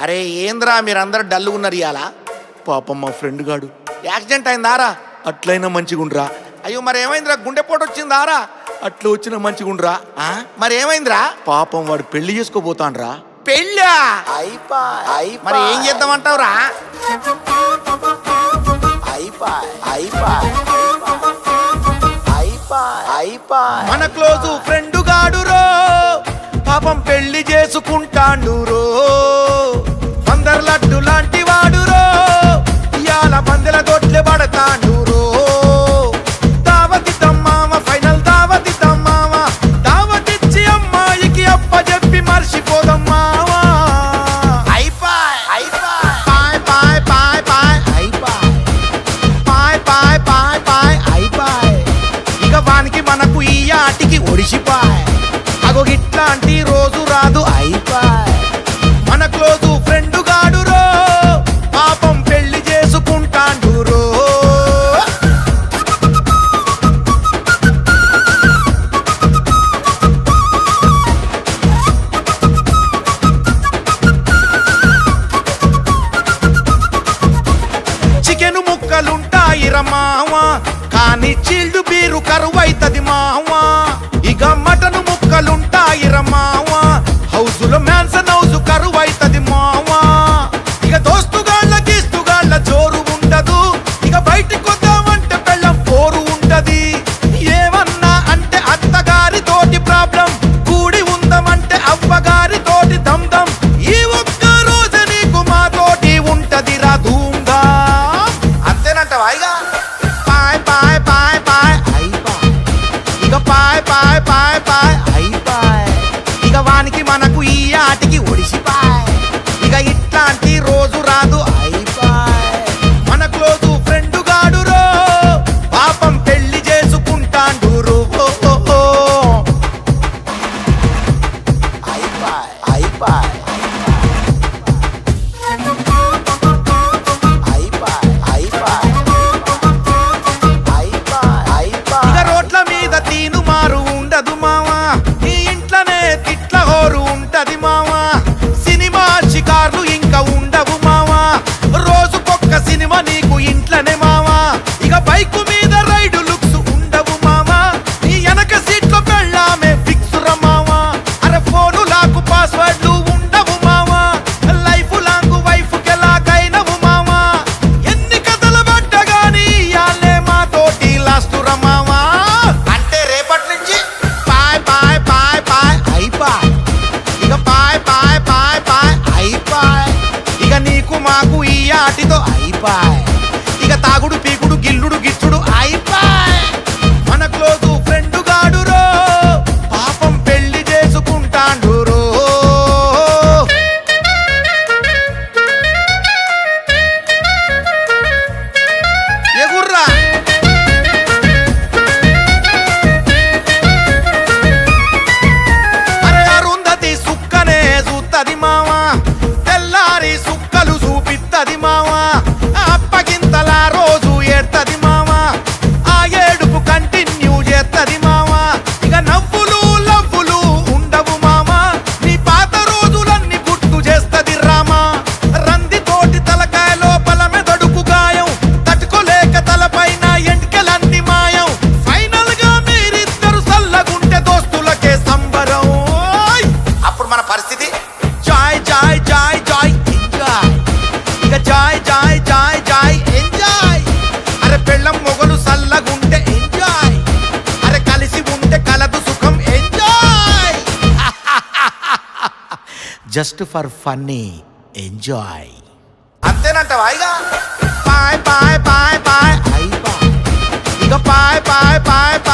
అరే ఏంద్రా మీరందరూ డల్లుగా ఉన్నారు ఇవాళ? పాపం మా ఫ్రెండ్ గాడు యాక్సిడెంట్ అయిందారా? అట్లయినా మంచిగుండ్రా. అయ్యో మరి ఏమైందిరా? గుండెపోటు వచ్చిందారా? అట్లా వచ్చిన మంచిగుండ్రా. మరి ఏమైందిరా? పాపం వాడు పెళ్లి చేసుకోబోతాండ్రా. పెళ్ళా? మరి ఏం చేద్దామంటావురా? మన క్లోజు ఫ్రెండ్ గాడురో పాపం పెళ్లి చేసుకుంటాండురో. అందరు లడ్డు లాంటి వాడురో ఇయాల పందెల దొడ్లే పడతాండురో. దావతిద్దాం మామ, ఫైనల్ దావతిద్దాం మామ. దావతిచ్చి అమ్మాయికి అప్ప చెప్పి మర్చిపోదాం మావా. ఇక వానికి మనకు ఈ ఆటికి ఒడిసిపాయ్. అగో ఇట్లాంటి రోజు రాదు అయిపాయ్. మన క్లోజు ఫ్రెండ్ గాడురో పాపం పెళ్లి చేసుకుంటాండురో. చికెను ముక్కలుంటాయిర మావా, కానీ చిల్డు బీరు కరువైతది మావా. ఇక మటను ముక్కలుంటాయిర మావా, హౌజులో మ్యాన్సన్ హౌజు కరువైతది మావా. ఇక దోస్తుగాళ్ళ గీస్తుగాళ్ళ జోరు ఉండదు. ఇక బయటికి వద్దామంటే పెళ్ళం పోరు ఉంటది. ఏమన్నా అంటే అత్తగారితోటి ప్రాబ్లం, కూడి ఉందామంటే అవ్వగారితోటి దమ్దం. ఈ ఒక్క రోజు నీకు మాతోటి ఉంటది రా ధూమ్దా. అంతేనంటవా? ఇక వానికి మనకు ఈ ఆటికి ఒడిసిపాయ్. ఇక ఇట్లాంటి రోజు రాదు అయిపాయ్. మన క్లోజు ఫ్రెండ్ గాడురో పాపం పెళ్లి చేసుకుంటాండురో. ఇక రోడ్ల మీద తీను మారు ఉండదు మావా, నీ ఇంట్లోనే తిట్ల హోరు ఉంటది మావా. సినిమా షికార్లు ఇంకా ఉండవు మావా, రోజుకొక్క సినిమా నీకు ఇంట్లోనే మావా. ఇక బైకు మీద రైడు లుక్స్ ఉండవు మావా, నీ వెనక సీట్లో పెళ్ళామే ఫిక్స్ ర మావా. అరే ఫోను లాకు పాస్వర్డ్లు ఉండవు మావా, లైఫ్ లాంగ్ వైఫ్ కెలాగైనవు మావా. ఎన్ని కథలు పడ్డగాని ఇయాలే మాతోటి లాస్ట్ ర మావా. అంటే రేపటి నుంచి పాయ్ పాయ్ పాయ్ పాయ్ అయిపాయ్. ఇక పాయ్ పాయ్ పాయ్ పాయ్ అయిపాయ్. ఇక నీకు మాకు ఈ ఆటితో అయిపాయ్. ఇక తాగుడు పీకుడు గిల్లుడు గిచ్చుడు అయిపాయ్. మన క్లోజు ఫ్రెండ్ గాడురో పాపం పెళ్లి చేసుకుంటాండురో. ఎగుర్రా. అరే అరుంధతి సుక్కనే చూత్తది మావా, తెల్లారి సుక్కలు చూపిత్తది మావా. అప్పగింతల రోజు ఏడ్తది మావా, ఆ ఏడుపు కంటిన్యూ చేత్తది మావా. ఇక నవ్వులు లవ్వులు ఉండవు మామా, నీ పాత రోజులన్నీ గుర్తు చేస్తది రామా. రంది తోటి తలకాయ లోపల మెదడుకు గాయం, తట్టుకోలేక తలపైన ఎంటికలన్నీ మాయం. ఫైనల్ గా మీరిద్దరు సల్లగుంటే దోస్తులకే సంబరం. అప్పుడు మన పరిస్థితి joy joy joy joy enjoy. ఇక joy joy joy joy enjoy. అరే పెళ్ళం మొగలు సల్లగుంటే ఎంజాయ్. అరే కలిసి ఉంటే కలదు సుఖం enjoy. Just for funny enjoy. అంతేనంటవా? ఇక పాయ్ పాయ్ పాయ్ పాయ్ అయిపాయ్. ఇక పాయ్ పాయ్ పాయ్ పాయ్